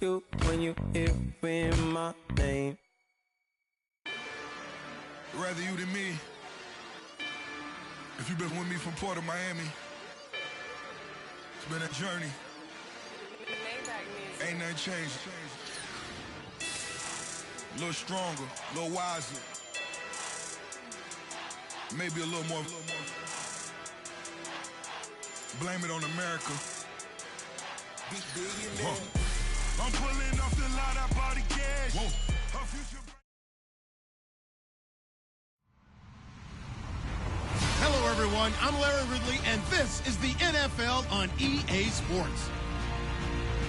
you when you hear my name. Rather you than me. If you've been with me from Port of Miami, it's been a journey. Ain't nothing changed. A little stronger, a little wiser. Maybe a little more. Blame it on America. I'm pulling off the lot, I bought the cash. Her future. Hello, everyone. I'm Larry Ridley, and this is the NFL on EA Sports.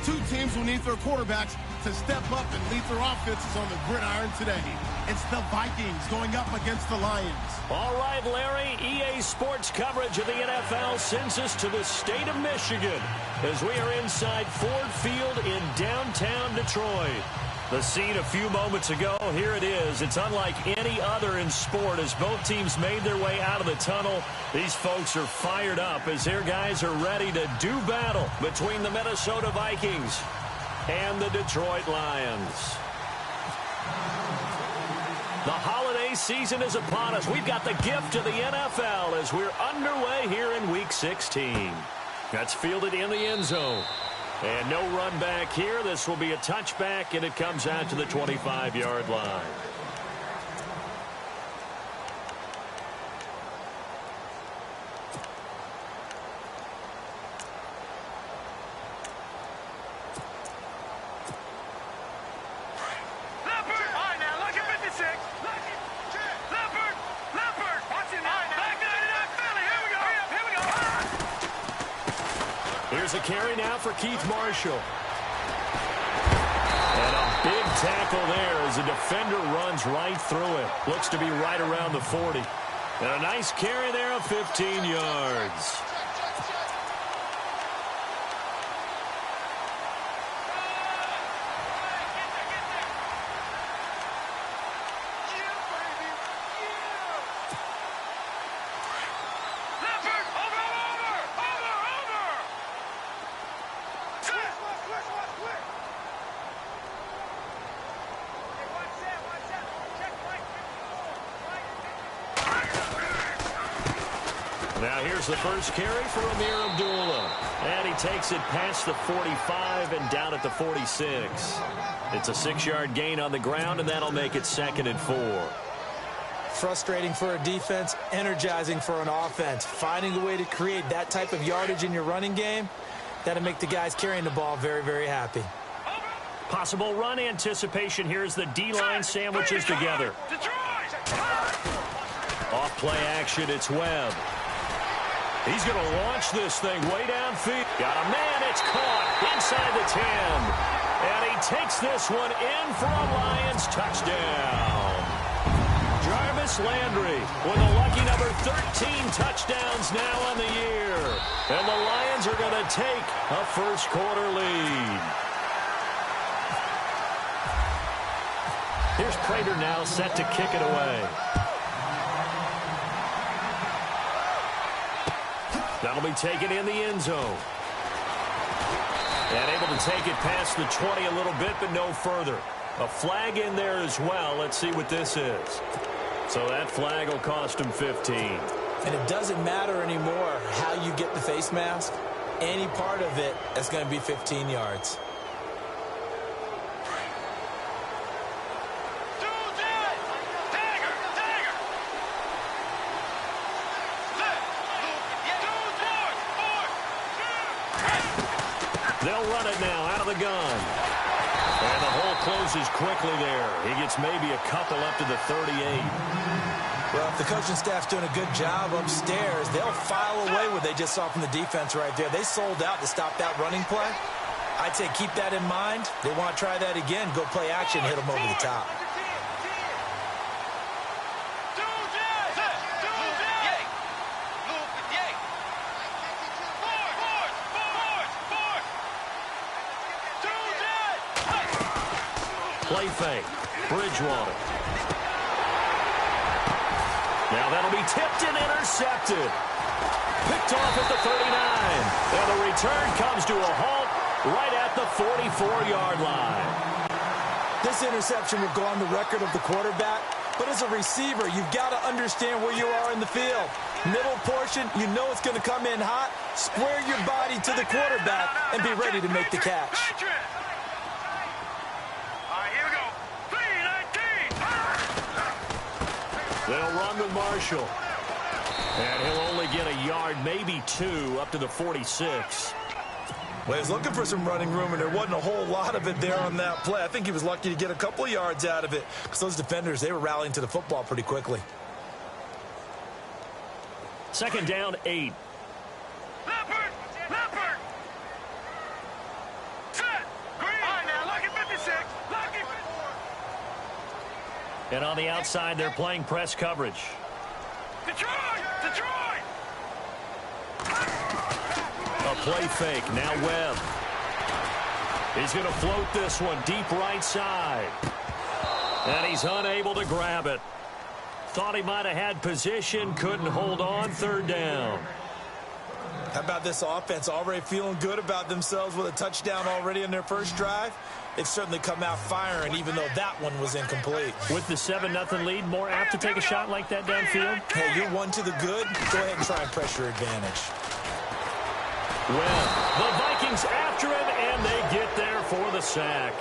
Two teams will need their quarterbacks to step up and lead their offenses on the gridiron today. It's the Vikings going up against the Lions. All right, Larry, EA Sports coverage of the NFL sends us to the state of Michigan as we are inside Ford Field in downtown Detroit. The scene a few moments ago, here it is. It's unlike any other in sport as both teams made their way out of the tunnel. These folks are fired up as their guys are ready to do battle between the Minnesota Vikings and the Detroit Lions. The holiday season is upon us. We've got the gift of the NFL as we're underway here in Week 16. That's fielded in the end zone. And no run back here. This will be a touchback, and it comes out to the 25-yard line. Here's a carry now for Keith Marshall. And a big tackle there as the defender runs right through it. Looks to be right around the 40. And a nice carry there of 15 yards. Now here's the first carry for Amir Abdullah. And he takes it past the 45 and down at the 46. It's a 6-yard gain on the ground, and that'll make it 2nd and 4. Frustrating for a defense, energizing for an offense. Finding a way to create that type of yardage in your running game, that'll make the guys carrying the ball very, very happy. Possible run anticipation here as the D-line sandwiches together. Off play action, it's Webb. He's going to launch this thing way downfield. Got a man, it's caught inside the 10. And he takes this one in for a Lions touchdown. Jarvis Landry with a lucky number 13 touchdowns now on the year. And the Lions are going to take a first-quarter lead. Here's Prater now set to kick it away. That'll be taken in the end zone. And able to take it past the 20 a little bit, but no further. A flag in there as well. Let's see what this is. So that flag will cost him 15. And it doesn't matter anymore how you get the face mask. Any part of it is going to be 15 yards. They'll run it now out of the gun. And the hole closes quickly there. He gets maybe a couple up to the 38. Well, if the coaching staff's doing a good job upstairs, they'll file away what they just saw from the defense right there. They sold out to stop that running play. I'd say keep that in mind. They want to try that again. Go play action, hit them over the top. Play fake. Bridgewater. Now that'll be tipped and intercepted. Picked off at the 39. And the return comes to a halt right at the 44-yard line. This interception will go on the record of the quarterback, but as a receiver, you've got to understand where you are in the field. Middle portion, you know it's going to come in hot. Square your body to the quarterback and be ready to make the catch. All right, here we go. 3-19. They'll run with Marshall. And he'll only get a yard, maybe two, up to the 46. Well, he was looking for some running room, and there wasn't a whole lot of it there on that play. I think he was lucky to get a couple of yards out of it because those defenders, they were rallying to the football pretty quickly. Second down, 8. Leopard! Set! Green! All right, now, lock it 56. Lock it. And on the outside, they're playing press coverage. Detroit! A play fake. Now Webb. He's going to float this one deep right side. And he's unable to grab it. Thought he might have had position. Couldn't hold on. Third down. How about this offense already feeling good about themselves with a touchdown already in their first drive? They've certainly come out firing, even though that one was incomplete. With the 7-0 lead, more apt to take a shot like that downfield? Hey, you're one to the good. Go ahead and try and press your advantage. Well, the Vikings after him, and they get there for the sack.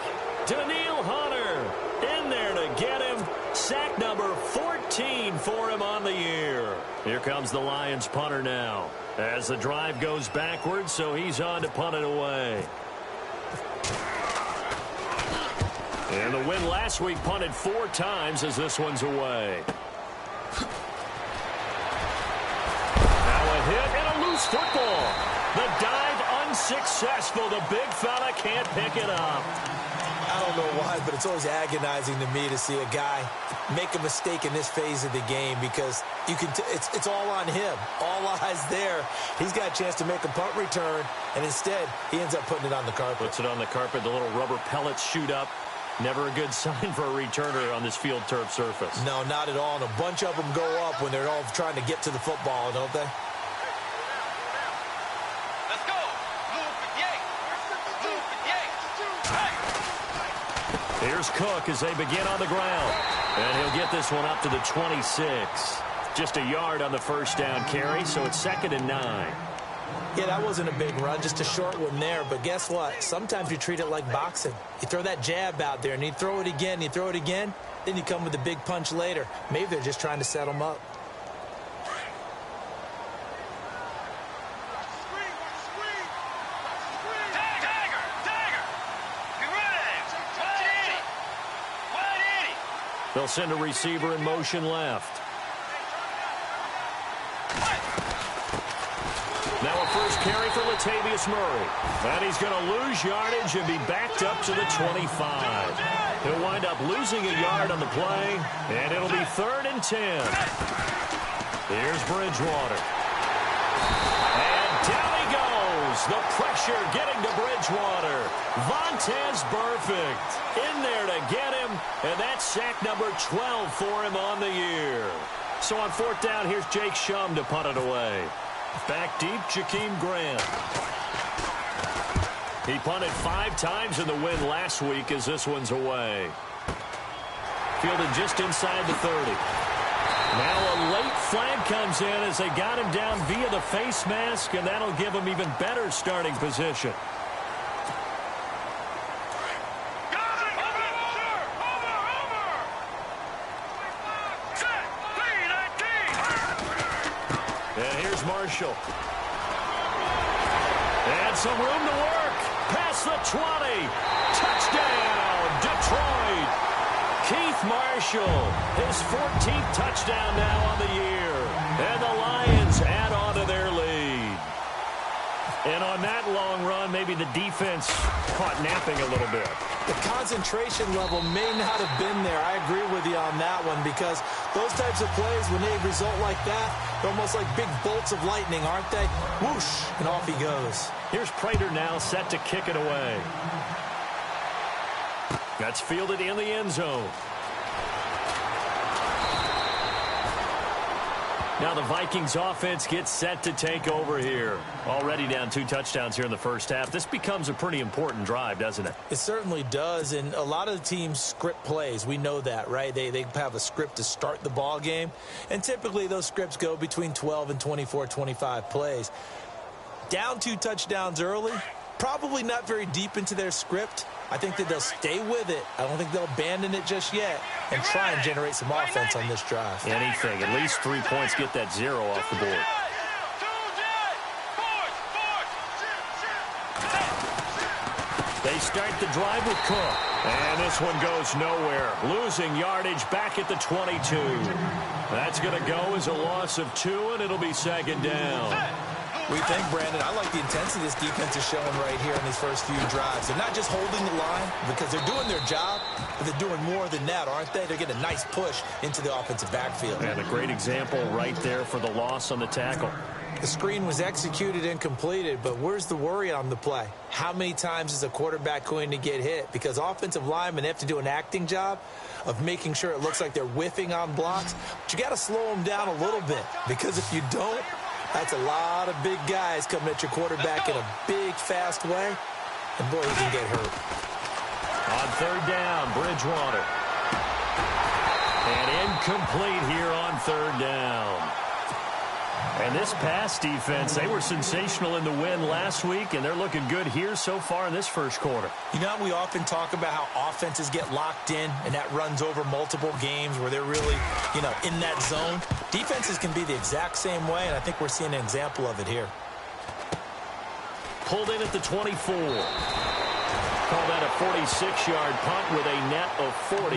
Daniil Hunter in there to get him. Sack number 14 for him on the year. Here comes the Lions punter now. As the drive goes backwards, so he's on to punt it away. And the win last week punted 4 times as this one's away. Now a hit and a loose football. The dive unsuccessful. The big fella can't pick it up. I don't know why, but it's always agonizing to me to see a guy make a mistake in this phase of the game because you can. It's all on him. All eyes there. He's got a chance to make a punt return, and instead he ends up putting it on the carpet. Puts it on the carpet. The little rubber pellets shoot up. Never a good sign for a returner on this field turf surface. No, not at all. And a bunch of them go up when they're all trying to get to the football, don't they? Let's go. Here's Cook as they begin on the ground. And he'll get this one up to the 26. Just a yard on the first down carry, so it's 2nd and 9. Yeah, that wasn't a big run, just a short one there. But guess what? Sometimes you treat it like boxing. You throw that jab out there, and you throw it again, you throw it again, then you come with a big punch later. Maybe they're just trying to set them up. They'll send a receiver in motion left. Now a first carry for Latavius Murray. And he's going to lose yardage and be backed up to the 25. He'll wind up losing a yard on the play, and it'll be 3rd and 10. Here's Bridgewater. And down he goes. The pressure getting to Bridgewater. Vontaze Burfict in there to get him, and that's sack number 12 for him on the year. So on 4th down, here's Jake Shum to punt it away. Back deep, Jakeem Grant. He punted 5 times in the win last week as this one's away. Fielded just inside the 30. Now a late flag comes in as they got him down via the face mask, and that'll give him even better starting position. And here's Marshall. And some room to work. Past the 20. Touchdown, Detroit. Keith Marshall, his 14th touchdown now on the year. And the Lions add on to their lead. And on that long run, maybe the defense caught napping a little bit. The concentration level may not have been there. I agree with you on that one because those types of plays, when they result like that, they're almost like big bolts of lightning, aren't they? Whoosh, and off he goes. Here's Prater now set to kick it away. That's fielded in the end zone. Now the Vikings offense gets set to take over here. Already down 2 touchdowns here in the first half. This becomes a pretty important drive, doesn't it? It certainly does, and a lot of the teams script plays. We know that, right? They have a script to start the ball game, and typically those scripts go between 12 and 24, 25 plays. Down 2 touchdowns early, probably not very deep into their script. I think that they'll stay with it. I don't think they'll abandon it just yet and try and generate some offense on this drive. Anything. At least 3 points, get that 0 off the board. They start the drive with Cook. And this one goes nowhere. Losing yardage back at the 22. That's going to go as a loss of 2, and it'll be 2nd down. We think, Brandon, I like the intensity this defense is showing right here in these first few drives. They're not just holding the line because they're doing their job, but they're doing more than that, aren't they? They're getting a nice push into the offensive backfield. And a great example right there for the loss on the tackle. The screen was executed and completed, but where's the worry on the play? How many times is a quarterback going to get hit? Because offensive linemen have to do an acting job of making sure it looks like they're whiffing on blocks. But you got to slow them down a little bit, because if you don't, that's a lot of big guys coming at your quarterback in a big, fast way. And, boy, he can get hurt. On 3rd down, Bridgewater. And incomplete here on 3rd down. And this pass defense, they were sensational in the win last week, and they're looking good here so far in this first quarter. You know, we often talk about how offenses get locked in, and that runs over multiple games where they're really, in that zone. Defenses can be the exact same way, and I think we're seeing an example of it here. Pulled in at the 24. Call that a 46-yard punt with a net of 40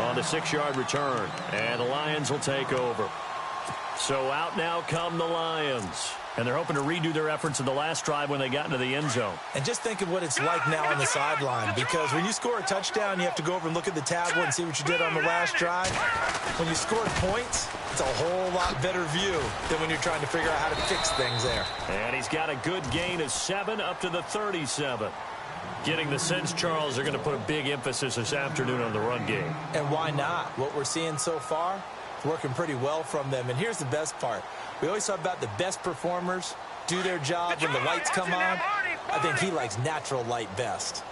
on the 6-yard return. And the Lions will take over. So out now come the Lions. And they're hoping to redo their efforts in the last drive when they got into the end zone. And just think of what it's like now on the sideline, because when you score a touchdown, you have to go over and look at the tablet and see what you did on the last drive. When you scored points, it's a whole lot better view than when you're trying to figure out how to fix things there. And he's got a good gain of 7 up to the 37. Getting the sense, Charles, they're going to put a big emphasis this afternoon on the run game. And why not? What we're seeing so far, working pretty well from them. And here's the best part. We always talk about the best performers do their job when the lights come on. I think he likes natural light best.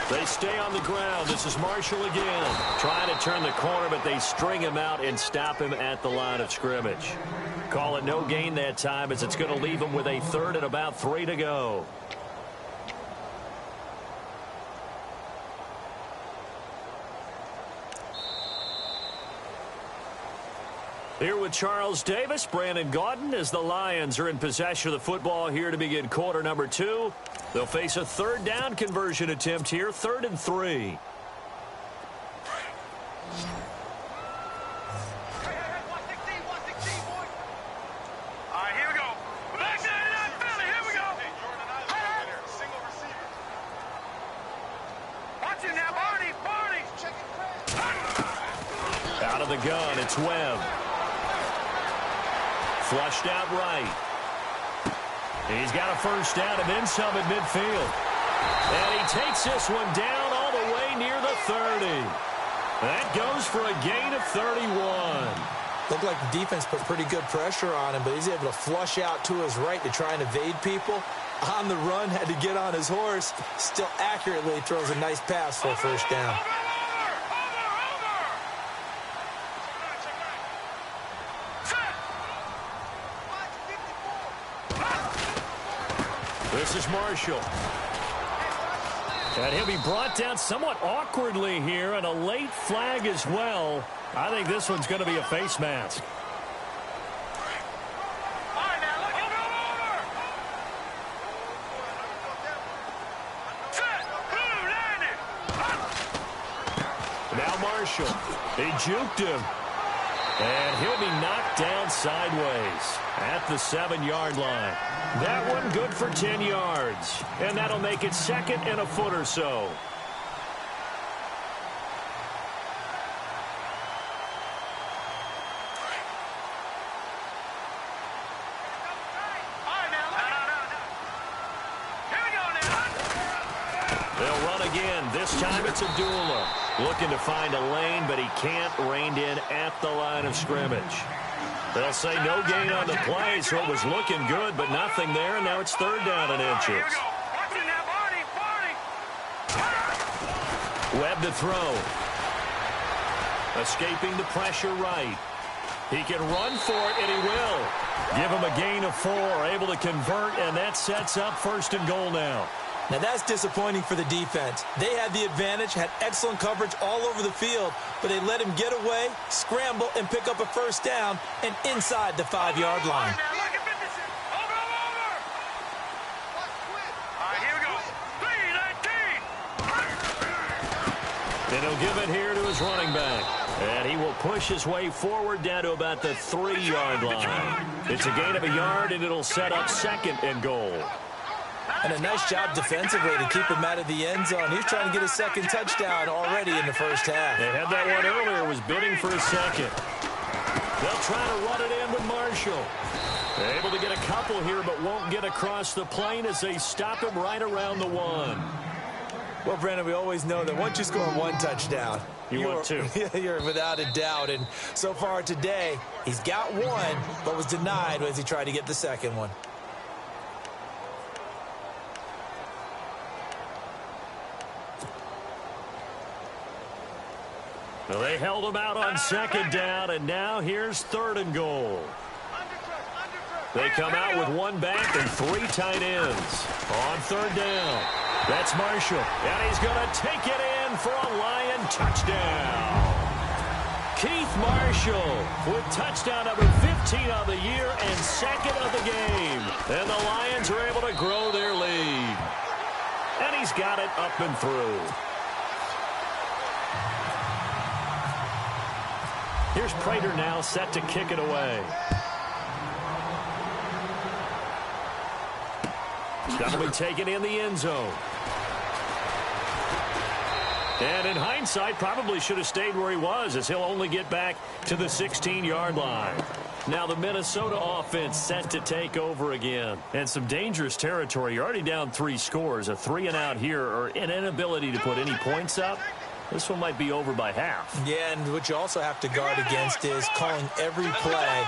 They stay on the ground. This is Marshall again. Trying to turn the corner, but they string him out and stop him at the line of scrimmage. Call it no gain that time, as it's going to leave him with a 3rd and about 3 to go. Here with Charles Davis, Brandon Gaudin, as the Lions are in possession of the football here to begin quarter number 2. They'll face a 3rd down conversion attempt here, 3rd and 3. Out of the gun, it's Webb. Flushed out right. He's got a first down and then some at midfield. And he takes this one down all the way near the 30. That goes for a gain of 31. Looked like the defense put pretty good pressure on him, but he's able to flush out to his right to try and evade people. On the run, had to get on his horse. Still accurately throws a nice pass for a first down. This is Marshall. And he'll be brought down somewhat awkwardly here, and a late flag as well. I think this one's going to be a face mask. Now Marshall. He juked him. And he'll be knocked down sideways at the 7-yard line. That one good for 10 yards. And that'll make it 2nd and a foot or so. run again. This time it's Abdullah. Looking to find a lane, but he can't. Reined in at the line of scrimmage. They'll say no gain on the play, so it was looking good, but nothing there, and now it's third down and inches. Webb to throw. Escaping the pressure right. He can run for it, and he will. Give him a gain of 4, able to convert, and that sets up first and goal now. Now that's disappointing for the defense. They had the advantage, had excellent coverage all over the field, but they let him get away, scramble, and pick up a first down and inside the 5-yard line. And he'll give it here to his running back. And he will push his way forward down to about the 3-yard line. It's a gain of a yard, and it'll set up second and goal. And a nice job defensively to keep him out of the end zone. He's trying to get a second touchdown already in the first half. They had that one earlier, was bidding for a second. They'll try to run it in with Marshall. They're able to get a couple here, but won't get across the plane as they stop him right around the 1. Well, Brandon, we always know that once you score 1 touchdown, you want 2. You're without a doubt. And so far today, he's got 1, but was denied as he tried to get the second one. Well, they held him out on second down, and now here's third and goal. They come out with 1 back and 3 tight ends. On third down, that's Marshall, and he's going to take it in for a Lion touchdown. Keith Marshall with touchdown number 15 of the year and second of the game. And the Lions are able to grow their lead. And he's got it up and through. Here's Prater now set to kick it away. That'll be taken in the end zone. And in hindsight, probably should have stayed where he was, as he'll only get back to the 16-yard line. Now the Minnesota offense set to take over again. And some dangerous territory. You're already down 3 scores. A 3-and-out here, or an inability to put any points up. This one might be over by half. Yeah, and what you also have to guard against is calling every play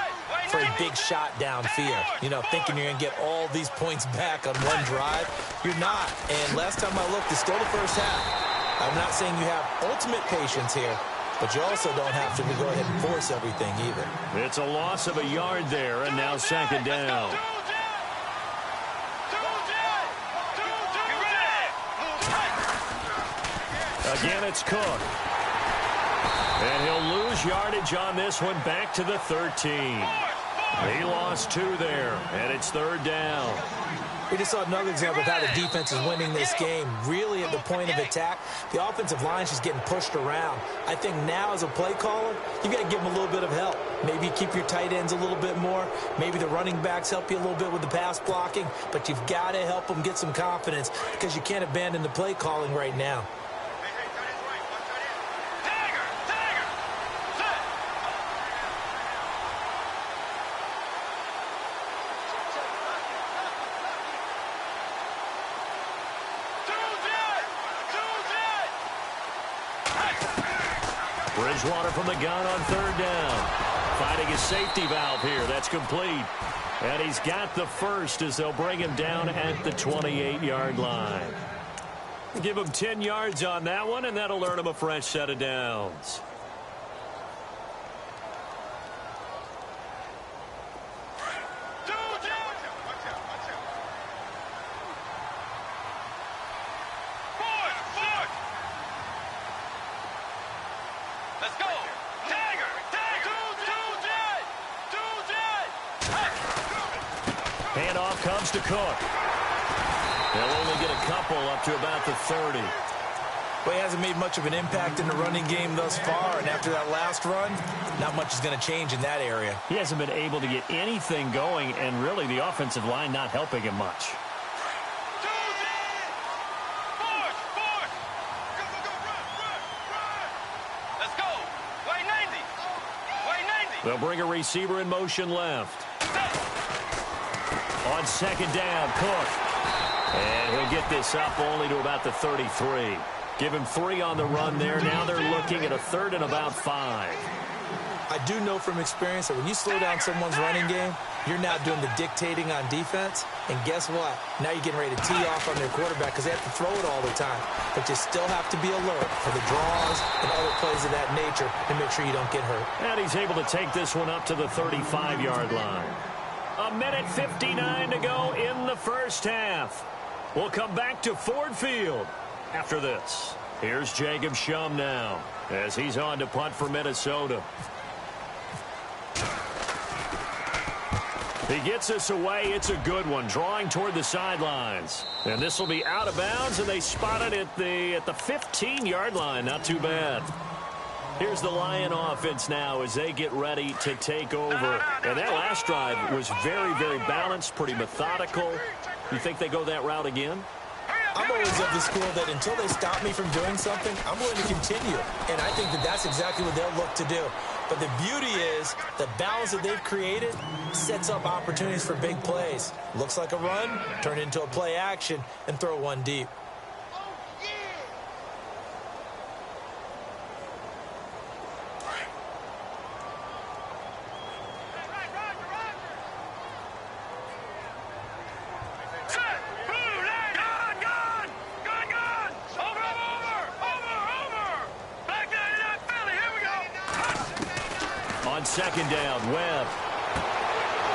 for a big shot downfield. You know, thinking you're going to get all these points back on one drive. You're not. And last time I looked, it's still the first half. I'm not saying you have ultimate patience here, but you also don't have to go ahead and force everything either. It's a loss of a yard there, and now second down. Again, it's Cook. And he'll lose yardage on this one, back to the 13. He lost 2 there, and it's third down. We just saw another example of how the defense is winning this game. Really at the point of attack, the offensive line's just getting pushed around. I think now as a play caller, you got to give them a little bit of help. Maybe keep your tight ends a little bit more. Maybe the running backs help you a little bit with the pass blocking. But you've got to help them get some confidence because you can't abandon the play calling right now. Bridgewater from the gun on third down. Finding his safety valve here. That's complete. And he's got the first as they'll bring him down at the 28-yard line. Give him 10 yards on that one, and that'll earn him a fresh set of downs. Handoff comes to Cook. They'll only get a couple up to about the 30. Well, he hasn't made much of an impact in the running game thus far, and after that last run, not much is going to change in that area. He hasn't been able to get anything going, and really the offensive line not helping him much. Let's go. Way 90. Way 90. They'll bring a receiver in motion left. On second down, Cook. And he'll get this up only to about the 33. Give him 3 on the run there. Now they're looking at a 3rd and about 5. I do know from experience that when you slow down someone's running game, you're now doing the dictating on defense. And guess what? Now you're getting ready to tee off on their quarterback because they have to throw it all the time. But you still have to be alert for the draws and other plays of that nature to make sure you don't get hurt. And he's able to take this one up to the 35-yard line. 1:59 to go in the first half. We'll come back to Ford Field after this. Here's Jacob Shum now as he's on to punt for Minnesota. He gets us away. It's a good one, drawing toward the sidelines. And this will be out of bounds, and they spot it at the 15-yard line. Not too bad. Here's the Lion offense now as they get ready to take over. And that last drive was very, very balanced, pretty methodical. You think they go that route again? I'm always of the school that until they stop me from doing something, I'm willing to continue. And I think that that's exactly what they'll look to do. But the beauty is the balance that they've created sets up opportunities for big plays. Looks like a run, turn into a play action, and throw one deep. Second down, Webb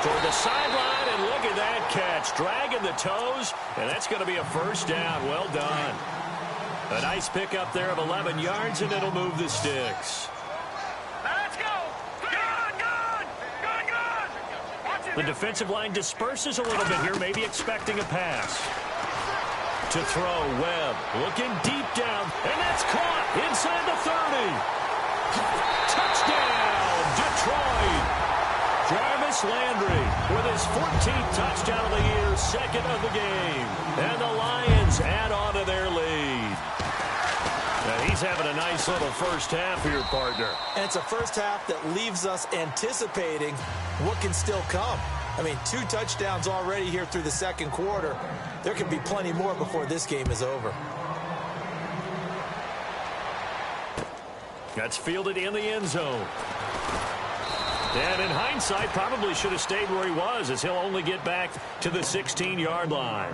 toward the sideline, and look at that catch, dragging the toes, and that's going to be a first down. Well done. A nice pickup there of 11 yards, and it'll move the sticks. Let's go. Good. The defensive line disperses a little bit here, maybe expecting a pass. To throw, Webb looking deep down, and that's caught inside the 30. Touchdown, Detroit. Jarvis Landry with his 14th touchdown of the year, 2nd of the game. And the Lions add on to their lead. Now he's having a nice little first half here, partner. And it's a first half that leaves us anticipating what can still come. I mean, 2 touchdowns already here through the second quarter. There can be plenty more before this game is over. That's fielded in the end zone. And in hindsight, probably should have stayed where he was, as he'll only get back to the 16-yard line.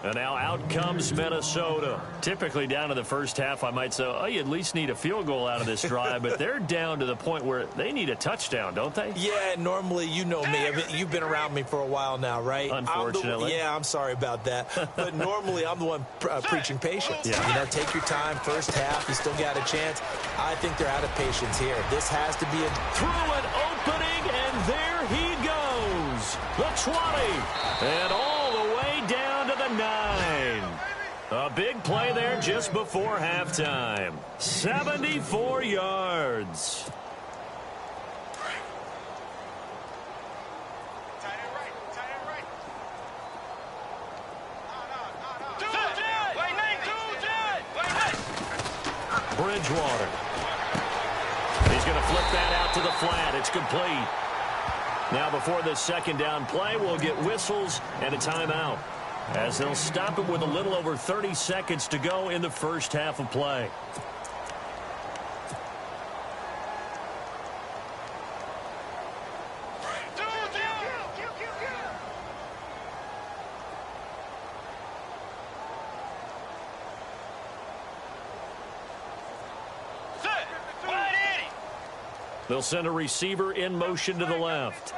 And now out comes Minnesota. Typically down to the first half, I might say, oh, you at least need a field goal out of this drive. But they're down to the point where they need a touchdown, don't they? Yeah, normally, you know me. I mean, you've been around me for a while now, right? Unfortunately. I'm sorry about that. But normally, I'm the one preaching patience. Yeah. You know, take your time. First half, you still got a chance. I think they're out of patience here. This has to be a... Through an opening, and there he goes. The 20. And all the way down to the 9. A big play there just before halftime. 74 yards. Bridgewater. He's going to flip that out to the flat. It's complete. Now before this second down play, we'll get whistles and a timeout, as they'll stop it with a little over 30 seconds to go in the first half of play. They'll send a receiver in motion to the left.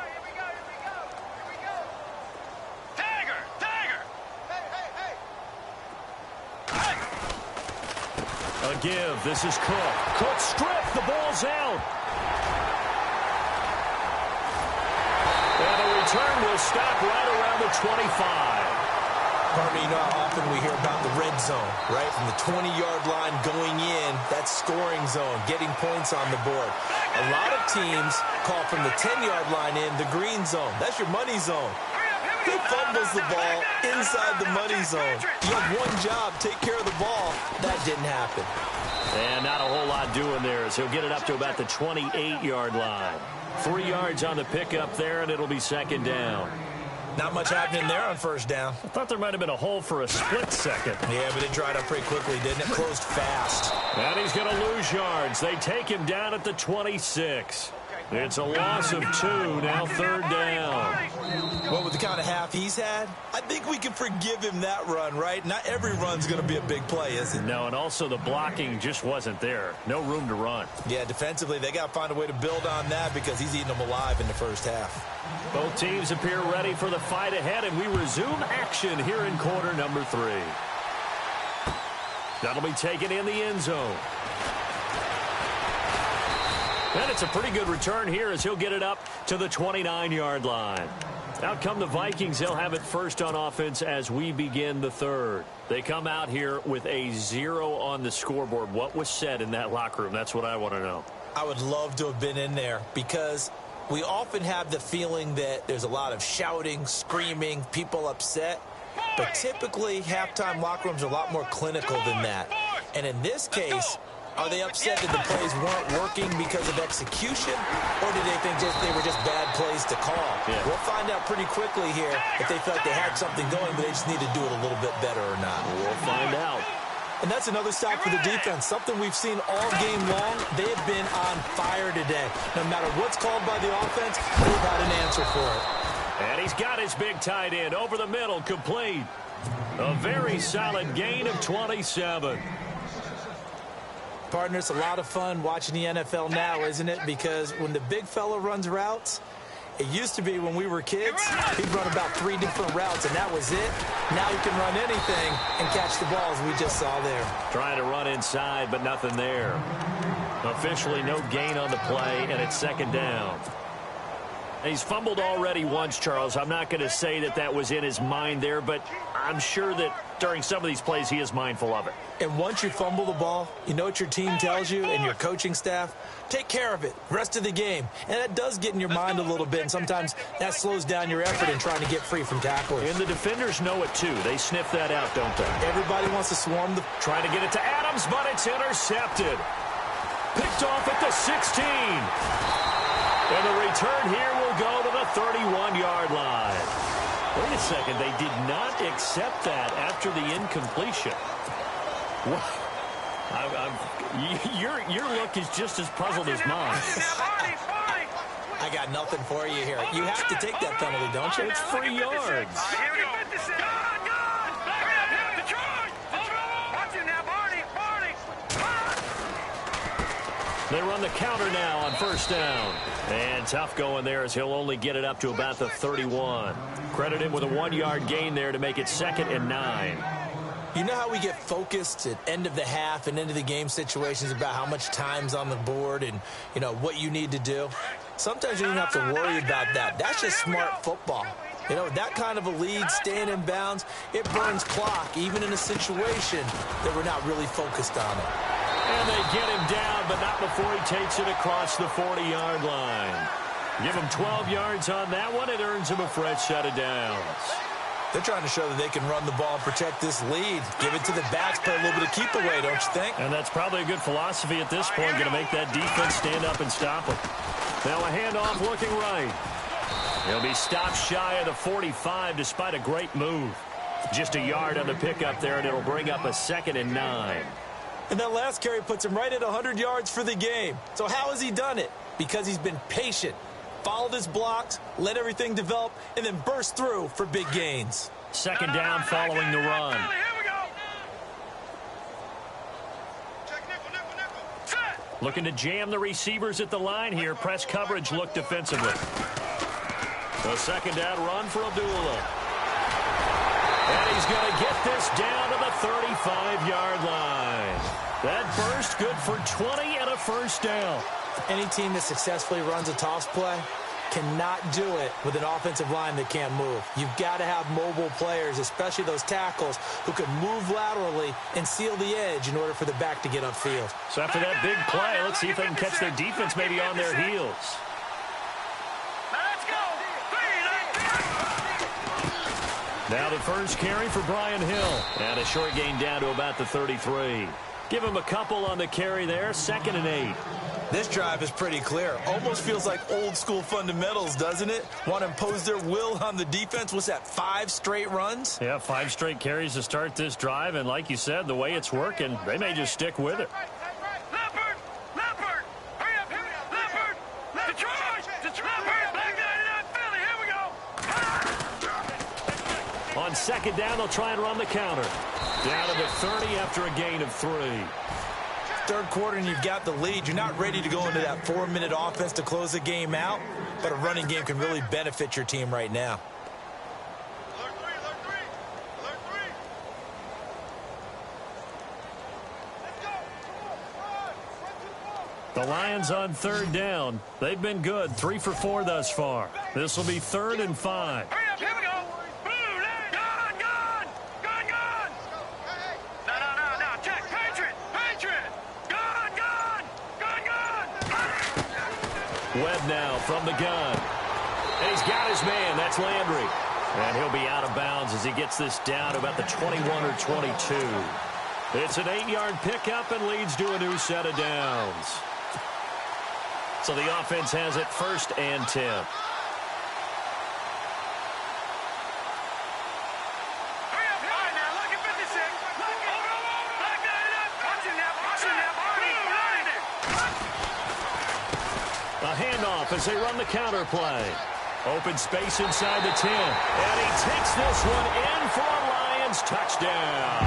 A give. This is Cook. Cook stripped. The ball's out. And the return will stop right around the 25. Partner, you know how often we hear about the red zone, right? From the 20-yard line going in, that scoring zone, getting points on the board. A lot of teams call from the 10-yard line in the green zone. That's your money zone. He fumbles the ball inside the money zone. You have one job, take care of the ball. That didn't happen. And not a whole lot doing there, as he'll get it up to about the 28-yard line. 3 yards on the pickup there, and it'll be second down. Not much happening there on first down. I thought there might have been a hole for a split second. Yeah, but it dried up pretty quickly, didn't it? Closed fast. And he's going to lose yards. They take him down at the 26. It's a loss of 2, now third down. Well, with the kind of half he's had, I think we can forgive him that run, right? Not every run's going to be a big play, is it? No, and also the blocking just wasn't there. No room to run. Yeah, defensively, they got to find a way to build on that because he's eating them alive in the first half. Both teams appear ready for the fight ahead, and we resume action here in quarter number 3. That'll be taken in the end zone. And it's a pretty good return here as he'll get it up to the 29-yard line. Out come the Vikings. They'll have it first on offense as we begin the third. They come out here with a 0 on the scoreboard. What was said in that locker room? That's what I want to know. I would love to have been in there because we often have the feeling that there's a lot of shouting, screaming, people upset. But typically, halftime locker rooms are a lot more clinical than that. And in this case, are they upset that the plays weren't working because of execution, or did they think they were just bad plays to call? Yeah. We'll find out pretty quickly here if they felt like they had something going, but they just need to do it a little bit better or not. We'll find out. And that's another stop for the defense, something we've seen all game long. They have been on fire today. No matter what's called by the offense, they've had an answer for it. And he's got his big tight end over the middle, complete. A very solid gain of 27. Partner, it's a lot of fun watching the NFL now, isn't it? Because when the big fella runs routes, it used to be when we were kids, he'd run about 3 different routes, and that was it. Now he can run anything and catch the ball, as we just saw there. Trying to run inside, but nothing there. Officially no gain on the play, and it's second down. He's fumbled already once, Charles. I'm not going to say that that was in his mind there, but I'm sure that during some of these plays he is mindful of it. And once you fumble the ball, you know what your team tells you and your coaching staff? Take care of it rest of the game. And that does get in your mind a little bit, and sometimes that slows down your effort in trying to get free from tackles. And the defenders know it too. They sniff that out, don't they? Everybody wants to swarm the... Trying to get it to Adams, but it's intercepted. Picked off at the 16. And the return here will go to the 31-yard line. Wait a second. They did not accept that after the incompletion. Your look is just as puzzled as mine. I got nothing for you here. You have to take that penalty, don't you? It's free yards. They run the counter now on first down. And tough going there as he'll only get it up to about the 31. Credit him with a 1-yard gain there to make it 2nd and 9. You know how we get focused at end of the half and end of the game situations about how much time's on the board and, you know, what you need to do? Sometimes you don't have to worry about that. That's just smart football. You know, that kind of a lead, staying in bounds, it burns clock, even in a situation that we're not really focused on it. And they get him down, but not before he takes it across the 40-yard line. Give him 12 yards on that one. It earns him a fresh set of downs. They're trying to show that they can run the ball and protect this lead. Give it to the backs, play a little bit of keep away, don't you think? And that's probably a good philosophy at this point, going to make that defense stand up and stop him. Now a handoff looking right. He'll be stopped shy of the 45 despite a great move. Just a yard on the pickup there, and it'll bring up a 2nd and 9. And that last carry puts him right at 100 yards for the game. So how has he done it? Because he's been patient, followed his blocks, let everything develop, and then burst through for big gains. 2nd down following the run. Looking to jam the receivers at the line here. Press coverage look defensively. The 2nd down run for Abdullah. And he's going to get this down to the 35-yard line. That burst good for 20 and a first down. Any team that successfully runs a toss play cannot do it with an offensive line that can't move. You've got to have mobile players, especially those tackles, who can move laterally and seal the edge in order for the back to get upfield. So after that big play, let's see if they can catch their defense maybe on their heels. Now the first carry for Brian Hill. And a short gain down to about the 33. Give him a couple on the carry there. 2nd and 8. This drive is pretty clear. Almost feels like old-school fundamentals, doesn't it? Want to impose their will on the defense. What's that, 5 straight runs? Yeah, 5 straight carries to start this drive. And like you said, the way it's working, they may just stick with it. On 2nd down, they'll try and run the counter. Down to the 30 after a gain of 3. 3rd quarter and you've got the lead. You're not ready to go into that 4-minute offense to close the game out, but a running game can really benefit your team right now. The Lions on 3rd down. They've been good. 3 for 4 thus far. This will be 3rd and 5. Webb now from the gun. And he's got his man. That's Landry. And he'll be out of bounds as he gets this down to about the 21 or 22. It's an 8-yard pickup and leads to a new set of downs. So the offense has it 1st and 10. A handoff as they run the counter play. Open space inside the 10. And he takes this one in for a Lions touchdown.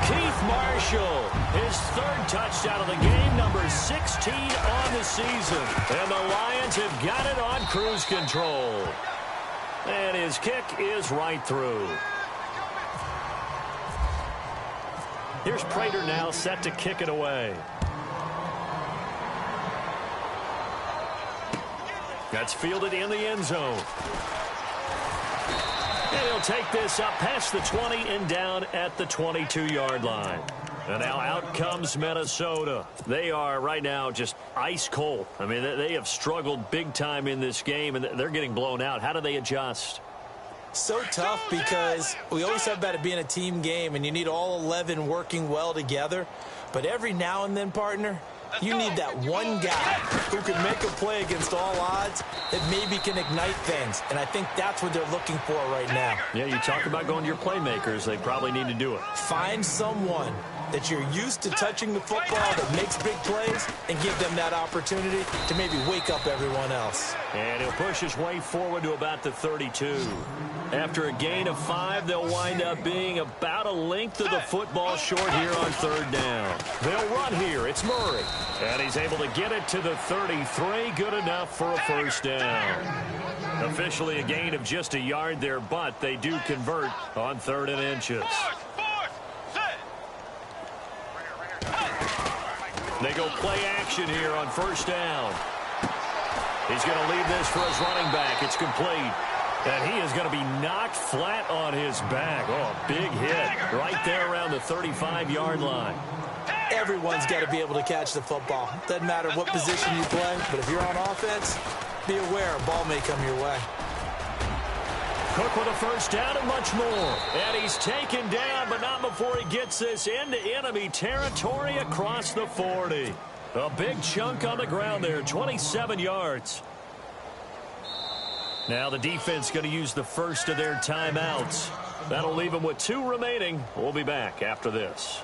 Keith Marshall, his 3rd touchdown of the game, number 16 on the season. And the Lions have got it on cruise control. And his kick is right through. Here's Prater now set to kick it away. That's fielded in the end zone. And he'll take this up past the 20 and down at the 22-yard line. And now out comes Minnesota. They are right now just ice cold. I mean, they have struggled big time in this game, and they're getting blown out. How do they adjust? So tough because we always talk about it being a team game, and you need all 11 working well together. But every now and then, partner, you need that one guy who can make a play against all odds that maybe can ignite things. And I think that's what they're looking for right now. Yeah, you talk about going to your playmakers. They probably need to do it. Find someone that you're used to touching the football that makes big plays and give them that opportunity to maybe wake up everyone else. And he'll push his way forward to about the 32. After a gain of 5, they'll wind up being about a length of the football short here on 3rd down. They'll run here. It's Murray. And he's able to get it to the 33. Good enough for a 1st down. Officially a gain of just a yard there, but they do convert on 3rd and inches. They go play action here on 1st down. He's going to leave this for his running back. It's complete. And he is going to be knocked flat on his back. Oh, big hit right there around the 35-yard line. Everyone's got to be able to catch the football. Doesn't matter what position you play, but if you're on offense, be aware a ball may come your way. Cook with a 1st down and much more. And he's taken down, but not before he gets this into enemy territory across the 40. A big chunk on the ground there, 27 yards. Now the defense going to use the first of their timeouts. That'll leave them with 2 remaining. We'll be back after this.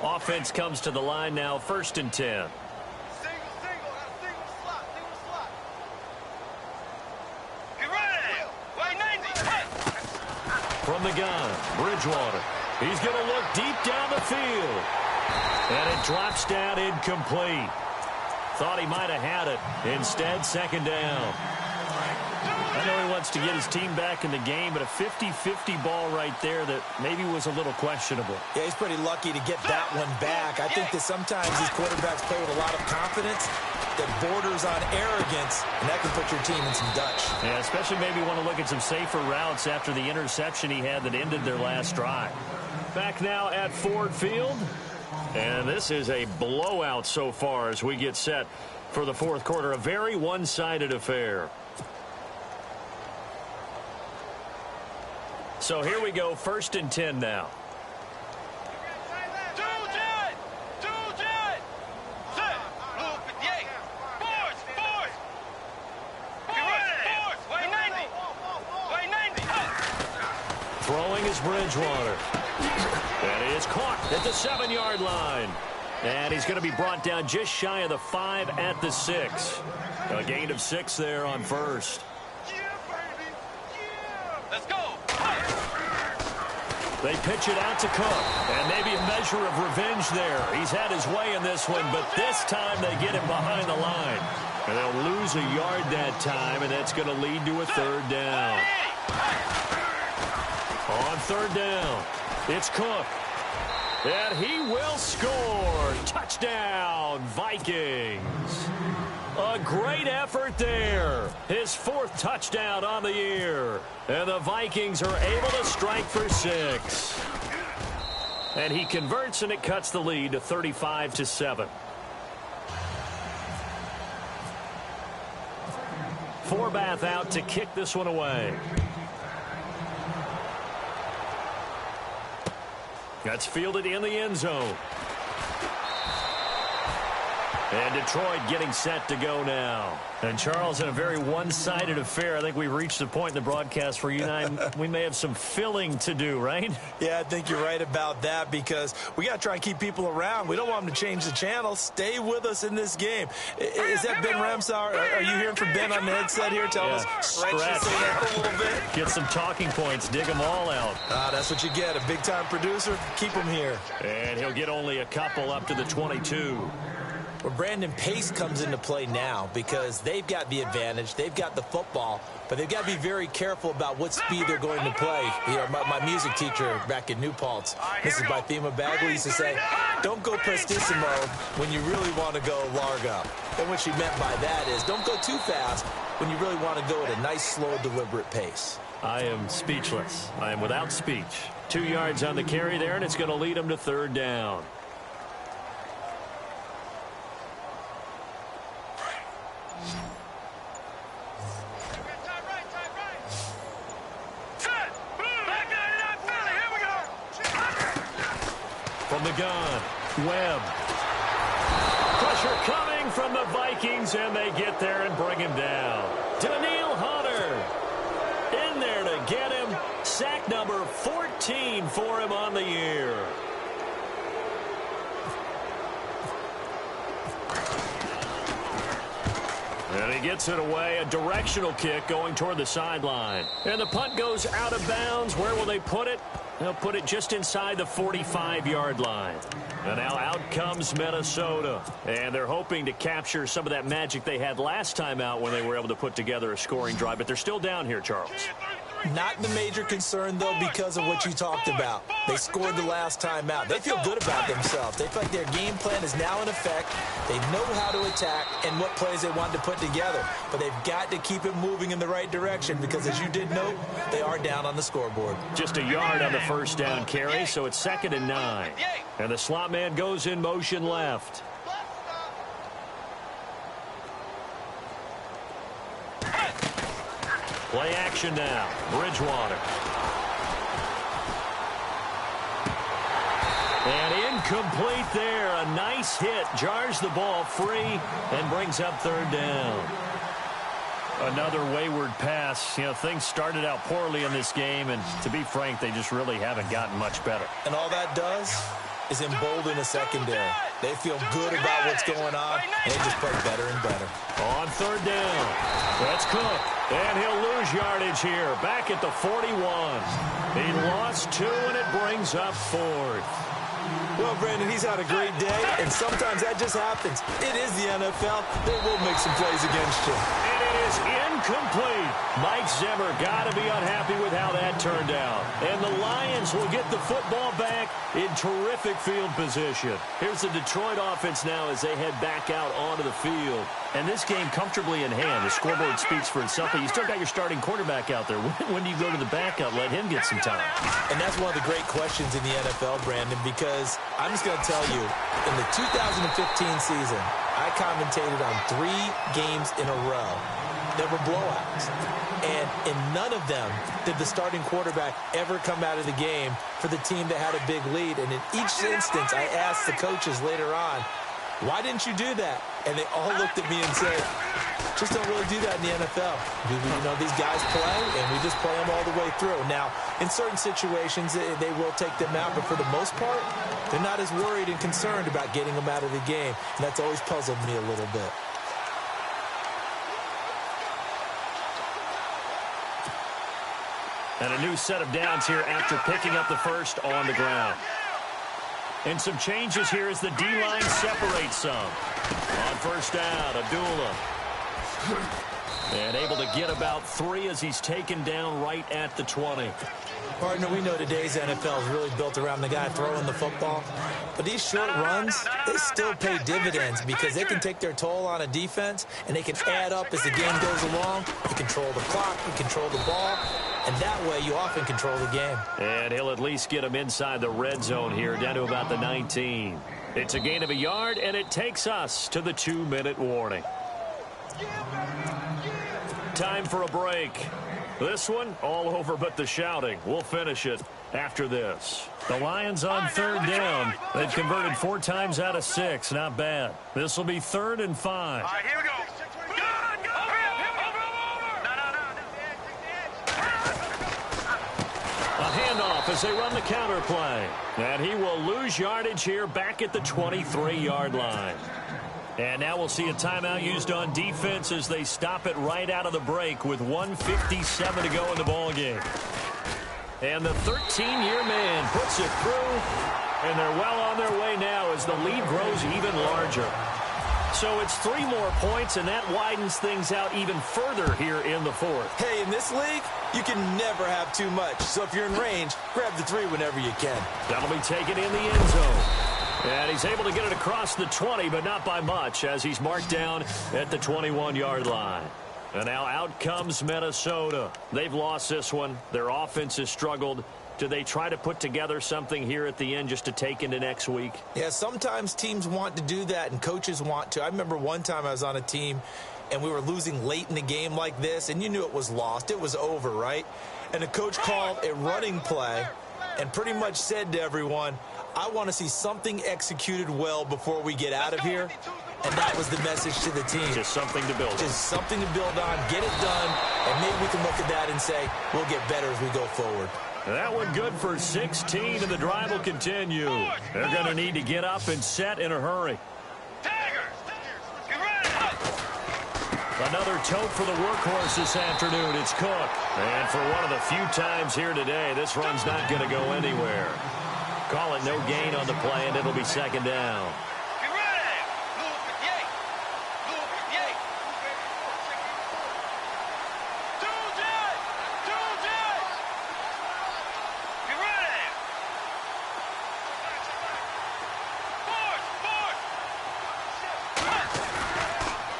Offense comes to the line now, 1st and 10. From the gun, Bridgewater. He's going to look deep down the field. And it drops down incomplete. Thought he might have had it. Instead, 2nd down. I know he wants to get his team back in the game, but a 50-50 ball right there that maybe was a little questionable. Yeah, he's pretty lucky to get that one back. I think that sometimes these quarterbacks play with a lot of confidence that borders on arrogance, and that can put your team in some Dutch. Yeah, especially maybe want to look at some safer routes after the interception he had that ended their last drive. Back now at Ford Field. And this is a blowout so far as we get set for the 4th quarter. A very one-sided affair. So here we go, 1st and 10 now. is Bridgewater. And he is caught at the 7-yard line. And he's going to be brought down just shy of the 5 at the 6. A gain of 6 there on first. Let's go. They pitch it out to Cook, and maybe a measure of revenge there. He's had his way in this one, but this time they get him behind the line. And they'll lose a yard that time, and that's going to lead to a 3rd down. On 3rd down, it's Cook. And he will score. Touchdown, Vikings. A great effort there. His 4th touchdown on the year. And the Vikings are able to strike for 6. And he converts, and it cuts the lead to 35-7. Forbath out to kick this one away. That's fielded in the end zone. And Detroit getting set to go now. And Charles, in a very one-sided affair, I think we've reached the point in the broadcast where you and I, we may have some filling to do, right? Yeah, I think you're right about that because we got to try and keep people around. We don't want them to change the channel. Stay with us in this game. Is that Ben Ramsauer? Are you hearing from Ben on the headset here? Tell us, stretch this thing out a little bit. Get some talking points. Dig them all out. That's what you get. A big-time producer. Keep them here. And he'll get only a couple up to the 22. Well, Brandon, pace comes into play now because they've got the advantage. They've got the football, but they've got to be very careful about what speed they're going to play. You know, my music teacher back in New Paltz, Mrs. Bythema Bagley, used to say, don't go prestissimo when you really want to go largo. And what she meant by that is don't go too fast when you really want to go at a nice, slow, deliberate pace. I am speechless. I am without speech. 2 yards on the carry there, and it's going to lead them to 3rd down. From the gun, Webb. Pressure coming from the Vikings, and they get there and bring him down. Daniil Hunter in there to get him. Sack number 14 for him on the year. And he gets it away. A directional kick going toward the sideline. And the punt goes out of bounds. Where will they put it? They'll put it just inside the 45-yard line. And now out comes Minnesota. And they're hoping to capture some of that magic they had last time out when they were able to put together a scoring drive. But they're still down here, Charles. Not the major concern, though, because of what you talked about. They scored the last time out. They feel good about themselves. They feel like their game plan is now in effect. They know how to attack and what plays they want to put together. But they've got to keep it moving in the right direction because, as you did note, they are down on the scoreboard. Just a yard on the 1st down carry, so it's 2nd and 9. And the slot man goes in motion left. Play action now. Bridgewater. And incomplete there. A nice hit. Jars the ball free and brings up 3rd down. Another wayward pass. You know, things started out poorly in this game, and to be frank, they just really haven't gotten much better. And all that does is embolden the secondary. They feel good about what's going on, and they just play better and better. On 3rd down, that's Cook, and he'll lose yardage here. Back at the 41. He lost 2, and it brings up 4th. Well, Brandon, he's had a great day, and sometimes that just happens. It is the NFL. They will make some plays against you. And it is incomplete. Mike Zimmer got to be unhappy with how that turned out. And the Lions will get the football back in terrific field position. Here's the Detroit offense now as they head back out onto the field. And this game comfortably in hand. The scoreboard speaks for itself, but you still got your starting quarterback out there. When do you go to the backup? Let him get some time. And that's one of the great questions in the NFL, Brandon, because I'm just going to tell you, in the 2015 season, I commentated on 3 games in a row that were blowouts. And in none of them did the starting quarterback ever come out of the game for the team that had a big lead. And in each instance, I asked the coaches later on, why didn't you do that? And they all looked at me and said, Just don't really do that in the NFL. You know, these guys play, and we just play them all the way through. Now, in certain situations, they will take them out, but for the most part, they're not as worried and concerned about getting them out of the game, and that's always puzzled me a little bit. And a new set of downs here after picking up the first on the ground. And some changes here as the D-line separates some. On first down, Abdullah. And able to get about 3 as he's taken down right at the 20. Partner, we know today's NFL is really built around the guy throwing the football. But these short runs, they still pay dividends because they can take their toll on a defense, and they can add up as the game goes along. You control the clock, you control the ball, and that way you often control the game. And he'll at least get him inside the red zone here, down to about the 19. It's a gain of a yard, and it takes us to the 2-minute warning. Time for a break. This one, all over but the shouting. We'll finish it after this. The Lions on third down. They've converted 4 times out of 6. Not bad. This will be 3rd and 5. All right, here we go. A handoff as they run the counter play. And he will lose yardage here back at the 23-yard line. And now we'll see a timeout used on defense as they stop it right out of the break with 1:57 to go in the ballgame. And the 13-year man puts it through, and they're well on their way now as the lead grows even larger. So it's 3 more points, and that widens things out even further here in the 4th. Hey, in this league, you can never have too much. So if you're in range, grab the 3 whenever you can. That'll be taken in the end zone. And he's able to get it across the 20, but not by much, as he's marked down at the 21-yard line. And now out comes Minnesota. They've lost this one. Their offense has struggled. Do they try to put together something here at the end just to take into next week? Yeah, sometimes teams want to do that, and coaches want to. I remember one time I was on a team, and we were losing late in the game like this, and you knew it was lost. It was over, right? And the coach called a running play and pretty much said to everyone, I want to see something executed well before we get out of here. And that was the message to the team. Just something to build on. Just something to build on, get it done, and maybe we can look at that and say, we'll get better as we go forward. That one good for 16, and the drive will continue. They're going to need to get up and set in a hurry. Another tote for the workhorse this afternoon. It's Cook. And for one of the few times here today, this run's not going to go anywhere. Call it no gain on the play, and it'll be 2nd down.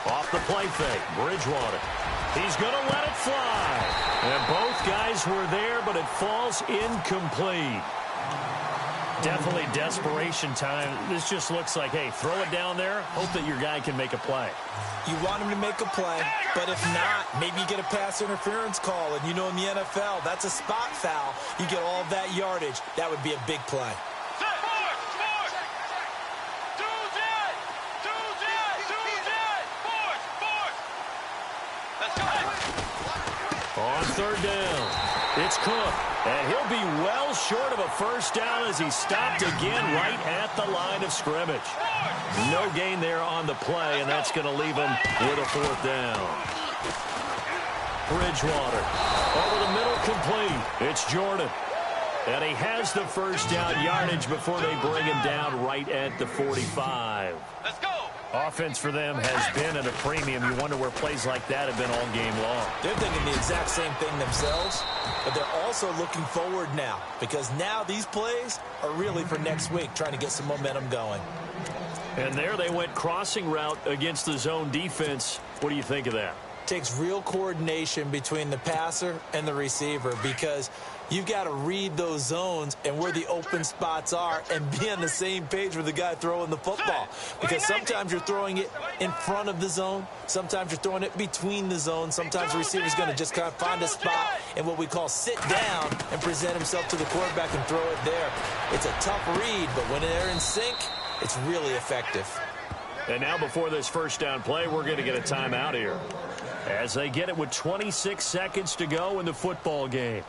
Off the play fake, Bridgewater. He's going to let it fly. And both guys were there, but it falls incomplete. Definitely desperation time. This just looks like, hey, throw it down there, hope that your guy can make a play. You want him to make a play, but if not, maybe you get a pass interference call. And you know in the NFL, that's a spot foul. You get all that yardage. That would be a big play. On 3rd down, it's Cook, and he'll be well short of a first down as he's stopped again right at the line of scrimmage. No gain there on the play, and that's going to leave him with a 4th down. Bridgewater, over the middle, complete. It's Jordan. And he has the first down yardage before they bring him down right at the 45. Let's go. Offense for them has been at a premium. You wonder where plays like that have been all game long. They're thinking the exact same thing themselves, but they're also looking forward now because now these plays are really for next week, trying to get some momentum going. And there they went crossing route against the zone defense. What do you think of that? Takes real coordination between the passer and the receiver because you've got to read those zones and where the open spots are and be on the same page with the guy throwing the football. Because sometimes you're throwing it in front of the zone. Sometimes you're throwing it between the zones. Sometimes the receiver's going to just kind of find a spot and what we call sit down and present himself to the quarterback and throw it there. It's a tough read, but when they're in sync, it's really effective. And now before this first down play, we're going to get a timeout here, as they get it with 26 seconds to go in the football game.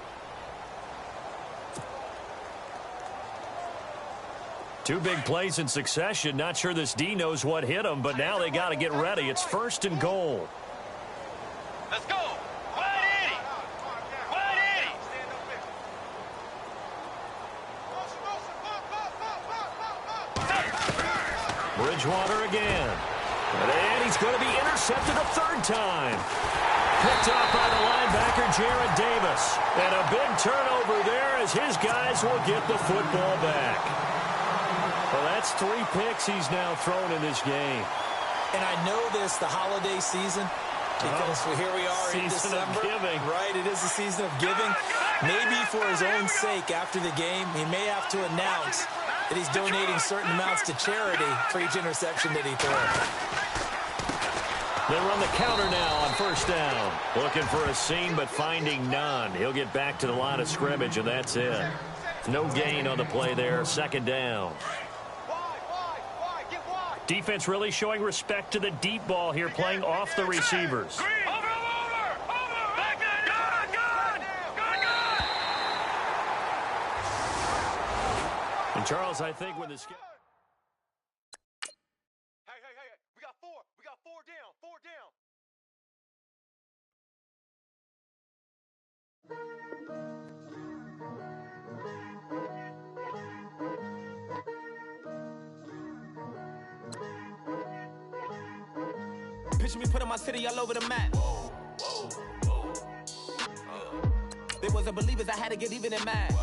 Two big plays in succession. Not sure this D knows what hit him, but now they got to get ready. It's 1st and goal. Let's go. Wide 80. Bridgewater again. And he's going to be intercepted a 3rd time. Picked up by the linebacker, Jarrad Davis. And a big turnover there as his guys will get the football back. Well, that's 3 picks he's now thrown in this game. And I know this, the holiday season, because here we are in December. Season of giving. Right, it is the season of giving. Maybe for his own sake after the game, he may have to announce that he's donating certain amounts to charity for each interception that he throws. They run the counter now on 1st down. Looking for a seam, but finding none. He'll get back to the line of scrimmage, and that's it. No gain on the play there. 2nd down. Defense really showing respect to the deep ball here, playing off the receivers. And Charles, I think when this... Hey, we got 4. We got 4 down. 4 down. Picture me putting my city all over the map. They wasn't believers, I had to get even in mad.